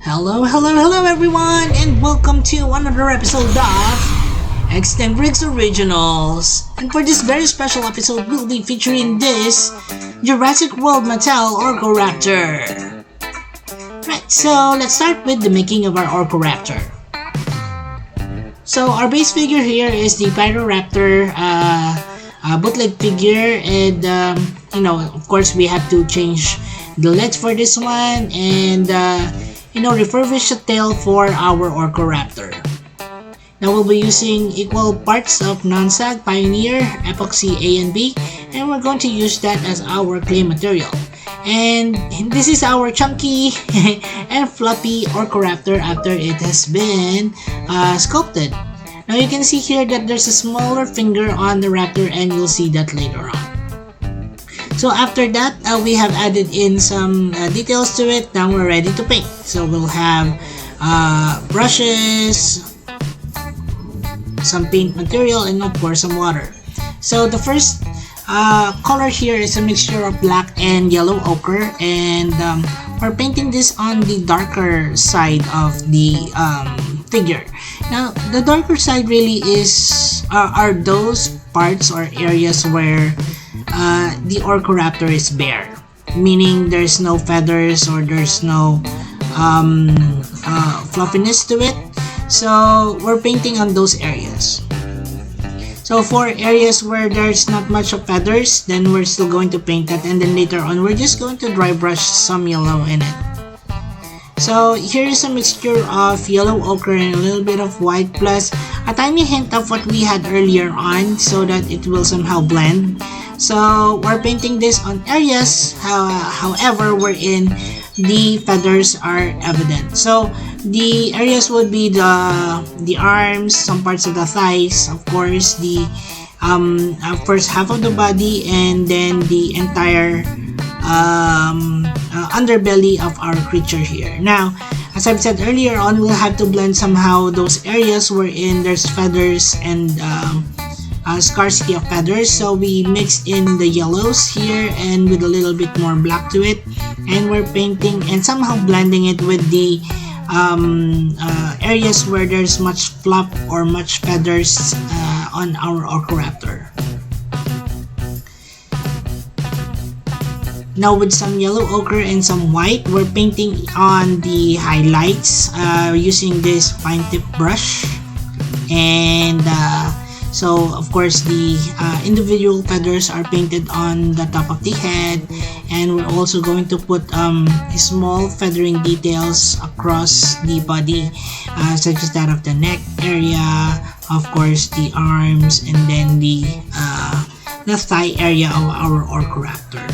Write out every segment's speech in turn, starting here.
Hello everyone, and welcome to another episode of Extend Rigs Originals. And for this very special episode, we'll be featuring this Jurassic World Mattel Orkoraptor. Right, so let's start with the making of our Orkoraptor. So our base figure here is the Pyroraptor bootleg figure, and of course we have to change the legs for this one, and refurbish the tail for our Orkoraptor. Now we'll be using equal parts of non-sag, Pioneer, Epoxy A and B, and we're going to use that as our clay material. And this is our chunky and fluffy Orkoraptor after it has been sculpted. Now you can see here that there's a smaller finger on the raptor, and you'll see that later on. So after that, we have added in some details to it. Now we're ready to paint. So we'll have brushes, some paint material, and of course some water. So the first color here is a mixture of black and yellow ochre, and we're painting this on the darker side of the figure. Now the darker side really are those parts or areas where the Orkoraptor is bare, meaning there's no feathers or there's no fluffiness to it. So we're painting on those areas. So for areas where there's not much of feathers, then we're still going to paint that, and then later on we're just going to dry brush some yellow in it. So here is a mixture of yellow ochre and a little bit of white, plus a tiny hint of what we had earlier on, so that it will somehow blend. So we're painting this on areas, however, wherein the feathers are evident. So the areas would be the arms, some parts of the thighs, of course, the first half of the body, and then the entire underbelly of our creature here. Now, as I've said earlier on, we'll have to blend somehow those areas wherein there's feathers and scarcity of feathers. So we mix in the yellows here and with a little bit more black to it, and we're painting and somehow blending it with the areas where there's much fluff or much feathers on our Orkoraptor. Now with some yellow ochre and some white, we're painting on the highlights using this fine tip brush, and so of course the individual feathers are painted on the top of the head, and we're also going to put small feathering details across the body, such as that of the neck area, of course the arms, and then the thigh area of our Orkoraptor.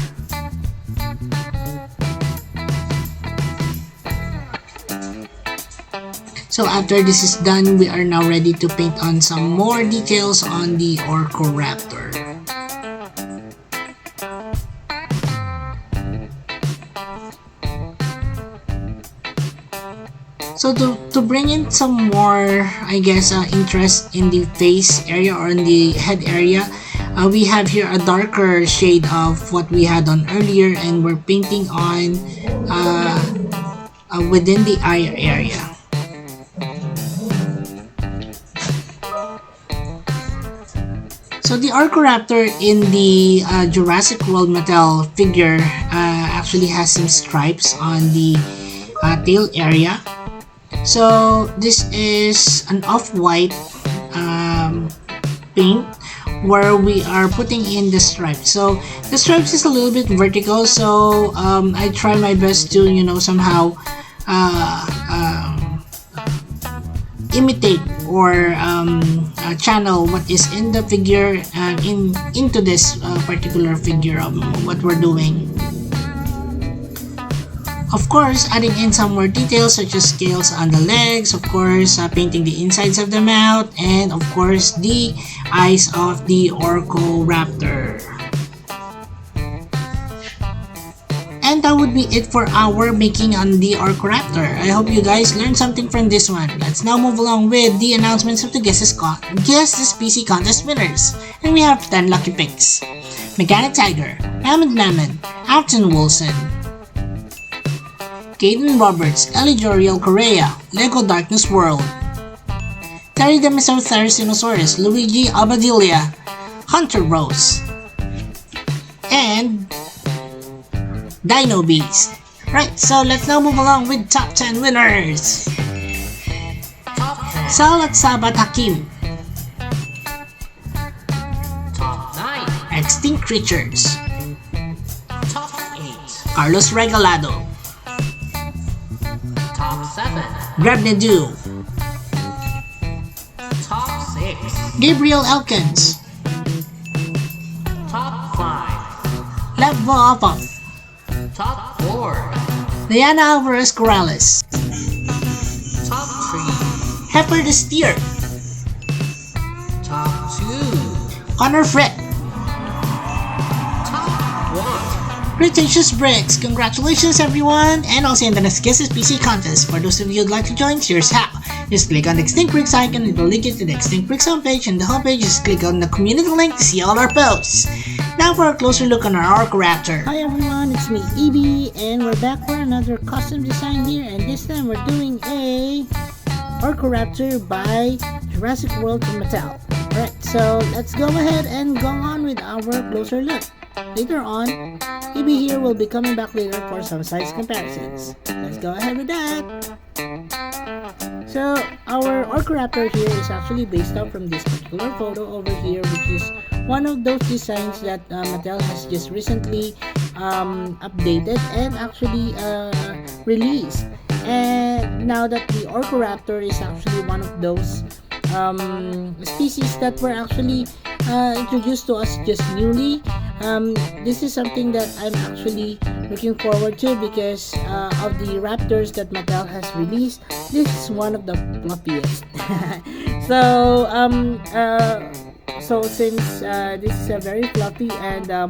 So after this is done, we are now ready to paint on some more details on the Orkoraptor. So to bring in some more, I guess, interest in the face area or in the head area, we have here a darker shade of what we had on earlier, and we're painting on within the eye area. So the Orkoraptor in the Jurassic World Mattel figure actually has some stripes on the tail area. So this is an off-white paint where we are putting in the stripes. So the stripes is a little bit vertical, so I try my best to somehow imitate or channel what is in the figure into this particular figure of what we're doing. Of course, adding in some more details such as scales on the legs, of course, painting the insides of the mouth, and of course the eyes of the Orkoraptor. And that would be it for our making on the Orkoraptor. I hope you guys learned something from this one. Let's now move along with the announcements of the Guess This PC Contest winners. And we have 10 lucky picks: Mechanic Tiger, Mammoth Afton Wilson, Caden Roberts, Elijoriel Correa, Lego Darkness World, Terry Dinosaurus, Luigi Abadilla, Hunter Rose, and Dino Beast. Right, so let's now move along with top 10 winners. Salat Sabat Hakim, Top 9. Extinct Creatures, Top 8. Carlos Regalado, Top 7. Grab Nedu, Top 6. Gabriel Elkins, Top 5. Lev Voapov, Top 4. Diana Alvarez Corrales, Top 3. Heifer the Steer, Top 2. Connor Fred, Top 1. Cretaceous Bricks. Congratulations everyone, and also in the next Guesses PC contest. For those of you who'd like to join, here's how. Just click on the Extinct Bricks icon, it will link you to the Extinct Bricks homepage, and the homepage just click on the community link to see all our posts. Now for a closer look on our Orkoraptor. Hi everyone, it's me EB, and we're back for another custom design here, and this time we're doing a Orkoraptor by Jurassic World from Mattel. Alright, so let's go ahead and go on with our closer look. Later on, EB here will be coming back later for some size comparisons. Let's go ahead with that. So our Orkoraptor here is actually based off from this particular photo over here, which is one of those designs that Mattel has just recently updated and actually released. And now that the Orkoraptor is actually one of those species that were actually introduced to us just newly, this is something that I'm actually looking forward to because of the raptors that Mattel has released. This is one of the fluffiest. So since this is a very fluffy and a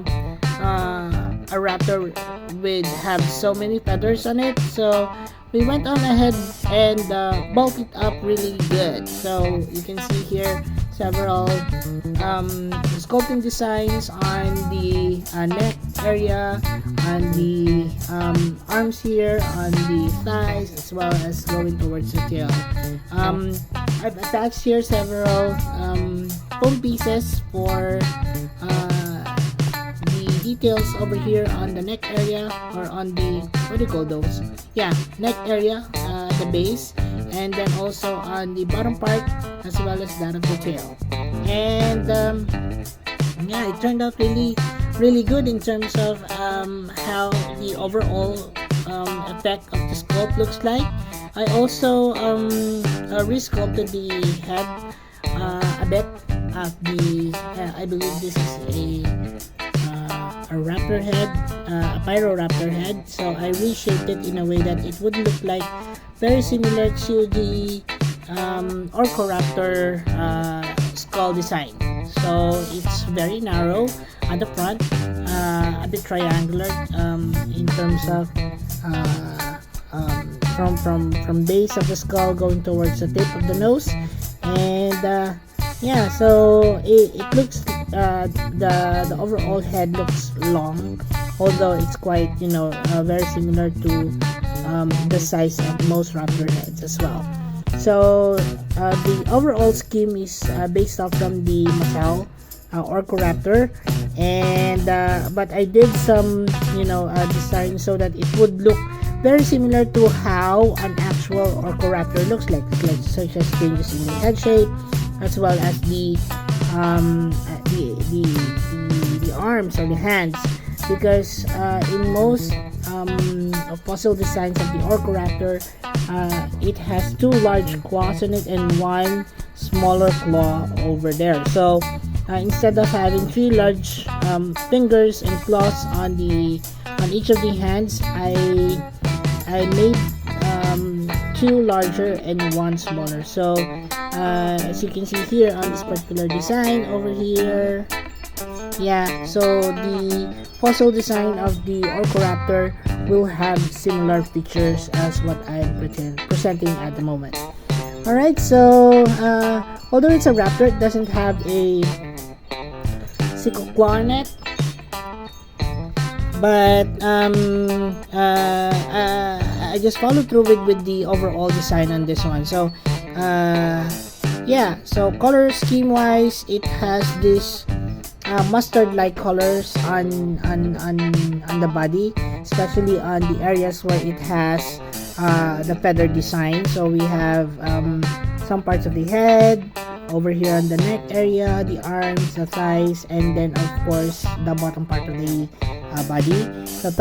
raptor would have so many feathers on it, so we went on ahead and bulked it up really good. So you can see here several sculpting designs on the neck area, on the arms here, on the thighs, as well as going towards the tail. I've attached here several foam pieces for the details over here on the neck area, or on the, what do you call those? Yeah, neck area, the base, and then also on the bottom part as well as that of the tail. And yeah, it turned out really good in terms of how the overall effect of the sculpt looks like. I also re-sculpted the head a bit of the I believe this is a raptor head, a pyroraptor head, so I reshaped it in a way that it would look like very similar to the Orkoraptor skull design. So it's very narrow at the front, a bit triangular in terms of from base of the skull going towards the tip of the nose, and yeah, so it looks the overall head looks long, although it's quite, you know, very similar to the size of most raptor heads as well. So the overall scheme is based off from the Mattel Orkoraptor, and but I did some, you know, design so that it would look very similar to how an actual Orkoraptor looks like such as changes in the head shape, as well as the arms or the hands, because in most fossil designs of the Orkoraptor, it has two large claws on it and one smaller claw over there. So instead of having three large fingers and claws on each of the hands, I made two larger and one smaller. So as you can see here on this particular design over here, yeah, so the fossil design of the Orkoraptor will have similar features as what I'm presenting at the moment. Alright, so although it's a raptor, it doesn't have a sickle claw on it. but I just follow through with the overall design on this one. So yeah, so color scheme wise, it has this mustard like colors on the body, especially on the areas where it has the feather design. So we have some parts of the head over here on the neck area, the arms, the thighs, and then of course the bottom part of the body. The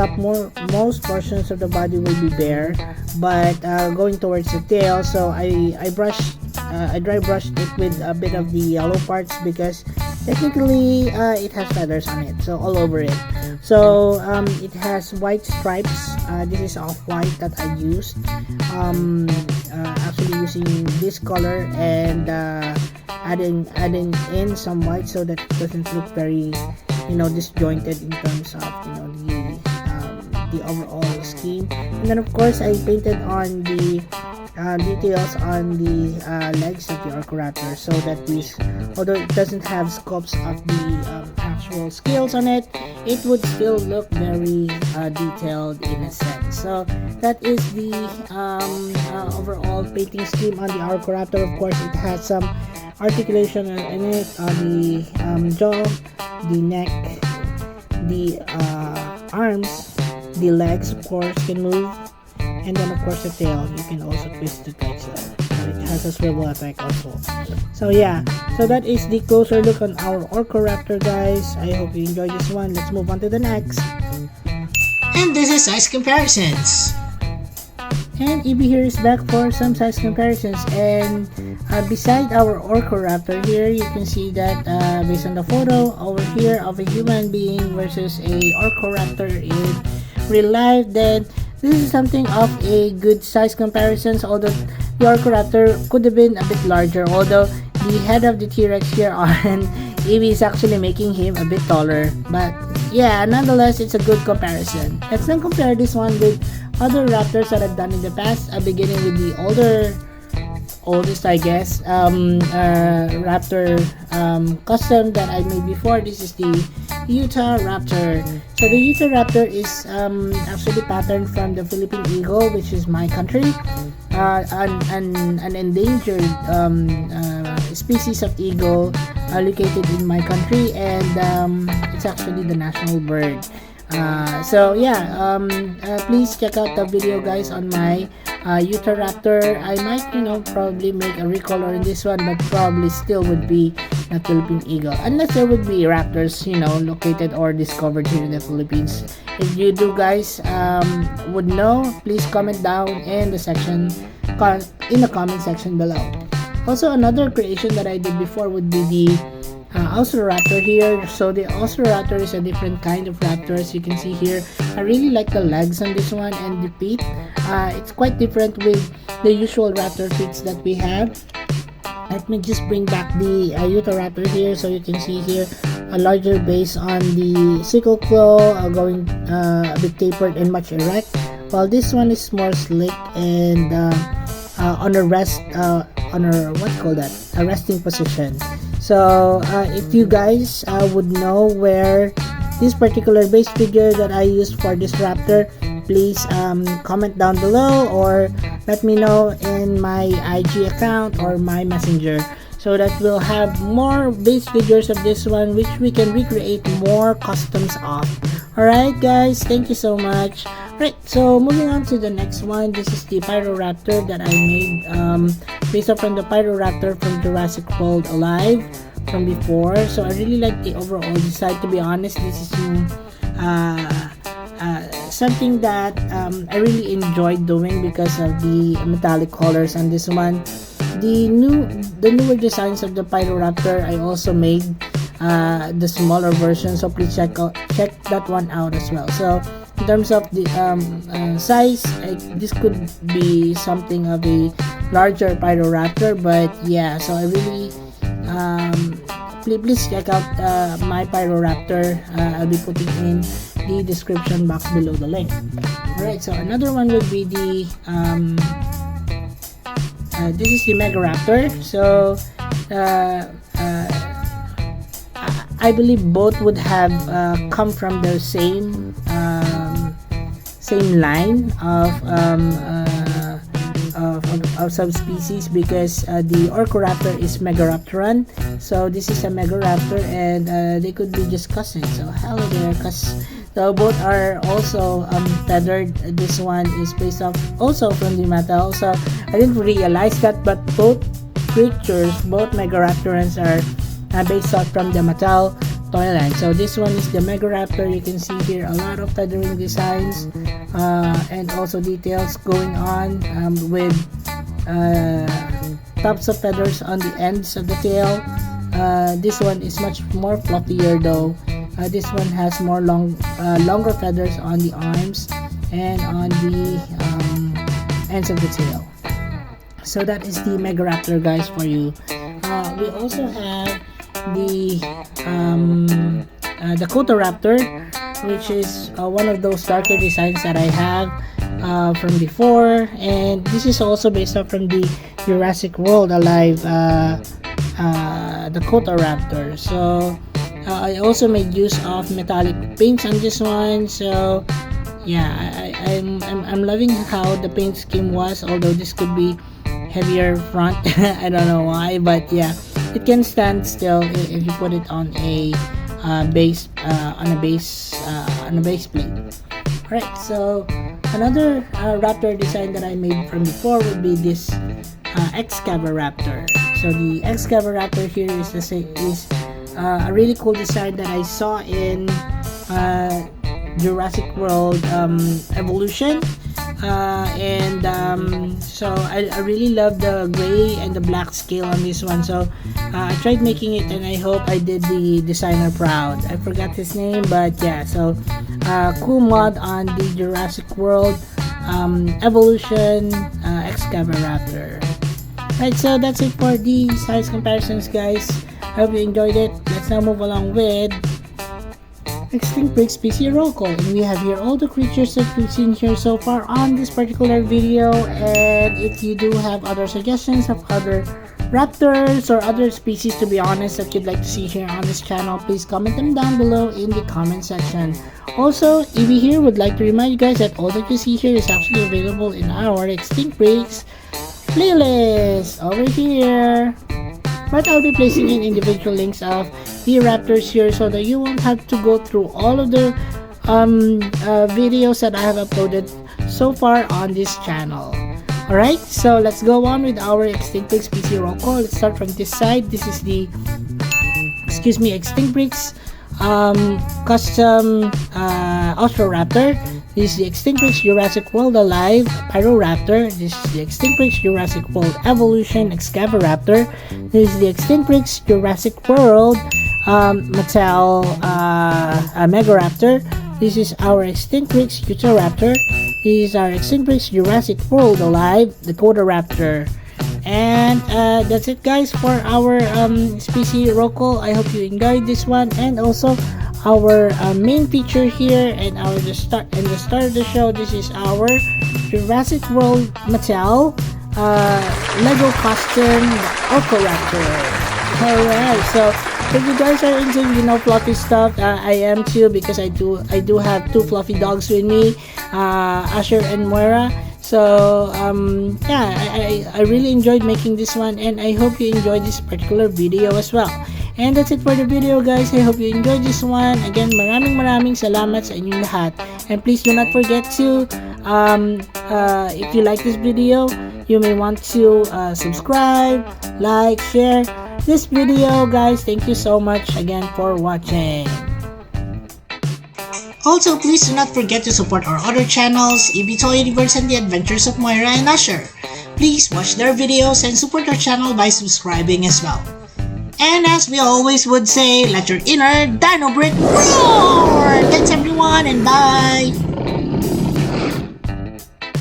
most portions of the body will be bare, but going towards the tail, so I dry brushed it with a bit of the yellow parts because technically it has feathers on it, so all over it. So it has white stripes. This is off-white that I used, actually using this color and adding in some white so that it doesn't look very disjointed in terms of the overall scheme. And then of course I painted on the details on the legs of the Orkoraptor, so that this, although it doesn't have scopes of the actual scales on it, it would still look very detailed in a sense. So that is the overall painting scheme on the Orkoraptor. Of course, it has some articulation in it on the jaw, the neck, the arms, the legs of course can move, and then of course the tail, you can also twist the tail, so it has a swivel effect also. So yeah, so that is the closer look on our Orkoraptor, guys. I hope you enjoyed this one. Let's move on to the next. And this is size comparisons. And EB here is back for some size comparisons, and beside our Orkoraptor here, you can see that based on the photo over here of a human being versus a Orkoraptor in real life, then this is something of a good size comparisons, although the Orkoraptor could have been a bit larger, although the head of the T-Rex here on EB is actually making him a bit taller. But yeah, nonetheless, it's a good comparison. Let's then compare this one with other raptors that I've done in the past, beginning with the oldest I guess raptor custom that I made before. This is the Utah Raptor. So the Utah Raptor is actually patterned from the Philippine eagle, which is my country, an endangered species of eagle located in my country, and it's actually the national bird. So yeah, please check out the video, guys, on my Utah Raptor. I might probably make a recolor in this one, but probably still would be a Philippine eagle, unless there would be raptors located or discovered here in the Philippines. If you do, guys, would know, please comment down in the comment section below. Also, another creation that I did before would be the Orkoraptor here. So the Orkoraptor is a different kind of raptor, as you can see here. I really like the legs on this one and the feet. It's quite different with the usual raptor feet that we have. Let me just bring back the Utah Raptor here, so you can see here a larger base on the sickle claw, going a bit tapered and much erect, while this one is more slick and on a resting position. So if you guys would know where this particular base figure that I used for this raptor, please comment down below or let me know in my IG account or my messenger, so that we'll have more base figures of this one which we can recreate more customs of. Alright guys, thank you so much. Right, so moving on to the next one. This is the Pyroraptor that I made based off from the Pyroraptor from Jurassic World Alive from before. So I really like the overall design, to be honest. This is something that I really enjoyed doing because of the metallic colors on this one. The newer designs of the Pyroraptor, I also made the smaller version, so please check that one out as well. So in terms of the size, this could be something of a larger Pyroraptor, but yeah, so I really please check out my Pyroraptor. I'll be putting in the description box below the link. Alright, so another one would be the this is the Megaraptor. So I believe both would have come from the same line of subspecies, because the Orkoraptor is Megaraptoran, so this is a Megaraptor, and they could be just cousins. So hello there, so both are also feathered. This one is based off also from the Mattel, so I didn't realize that, but both creatures, both Megaraptorans, are based off from the Mattel Toyland. So this one is the Megaraptor. You can see here a lot of feathering designs and also details going on with tops of feathers on the ends of the tail. This one is much more fluffier though. This one has more longer feathers on the arms and on the ends of the tail. So that is the Megaraptor, guys, for you. We also have the Kotoraptor, which is one of those darker designs that I have from before, and this is also based off from the Jurassic World Alive, the Kotoraptor. So I also made use of metallic paints on this one. So yeah, I'm loving how the paint scheme was, although this could be heavier front. I don't know why, but yeah, it can stand still if you put it on a base plate. Alright, so another raptor design that I made from before would be this Excavatoraptor. So the Excavatoraptor here is a really cool design that I saw in Jurassic World Evolution. So I really love the gray and the black scale on this one. So I tried making it, and I hope I did the designer proud. I forgot his name, but yeah, so cool mod on the Jurassic World Evolution Excavatoraptor. Right, so that's it for the size comparisons, guys. I hope you enjoyed it. Let's now move along with Extinct Break Species Roll Call, and we have here all the creatures that we've seen here so far on this particular video. And if you do have other suggestions of other raptors or other species, to be honest, that you'd like to see here on this channel, please comment them down below in the comment section. Also, Evie here would like to remind you guys that all that you see here is actually available in our Extinct Breaks playlist over here. But I'll be placing in individual links of the raptors here, so that you won't have to go through all of the videos that I have uploaded so far on this channel. Alright, so let's go on with our Extinct Breaks species roll call. Let's start from this side. This is the Extinct Breaks custom Orkoraptor. This is the Extinct Breaks Jurassic World Alive Pyroraptor. This is the Extinct Breaks Jurassic World Evolution Excavatoraptor. This is the Extinct Breaks Jurassic World Mattel Megaraptor. This is our Extinct Breaks Utahraptor. This is our Extinct Breaks Jurassic World Alive the Kotoraptor. And that's it, guys, for our species roll call. I hope you enjoyed this one, and also our main feature here and the start of the show. This is our Jurassic World Mattel Lego costume Orkoraptor. Alright, so if you guys are into fluffy stuff, I am too, because I do have two fluffy dogs with me, Asher and Moira. So yeah, I really enjoyed making this one, and I hope you enjoyed this particular video as well. And that's it for the video, guys. I hope you enjoyed this one. Again, maraming salamat sa inyong lahat. And please do not forget to, if you like this video, you may want to subscribe, like, share this video, guys. Thank you so much again for watching. Also, please do not forget to support our other channels, EB Toy Universe and The Adventures of Moira and Asher. Please watch their videos and support our channel by subscribing as well. And as we always would say, let your inner dino break roar! Thanks everyone, and bye!